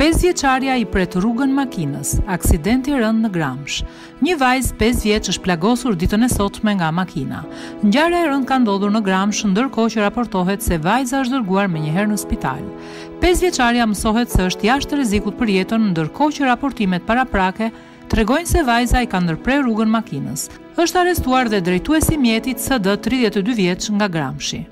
5 vjeçarja i pret rrugën makinës, aksidenti rënd në Gramsh. Një vajzë 5 vjeç është plagosur ditën e sotme nga makina. Ngjarja e rënd ka ndodhur në Gramsh, ndërkohë që raportohet se vajza është dërguar menjëherë në spital. 5 vjeçarja mësohet se është jashtë rrezikut për jetën, ndërkohë që raportimet paraprake tregojnë se vajza i ka ndërprer rrugën makinës. Është arrestuar dhe drejtuesi i mjetit SD 32 vjeç nga Gramshi.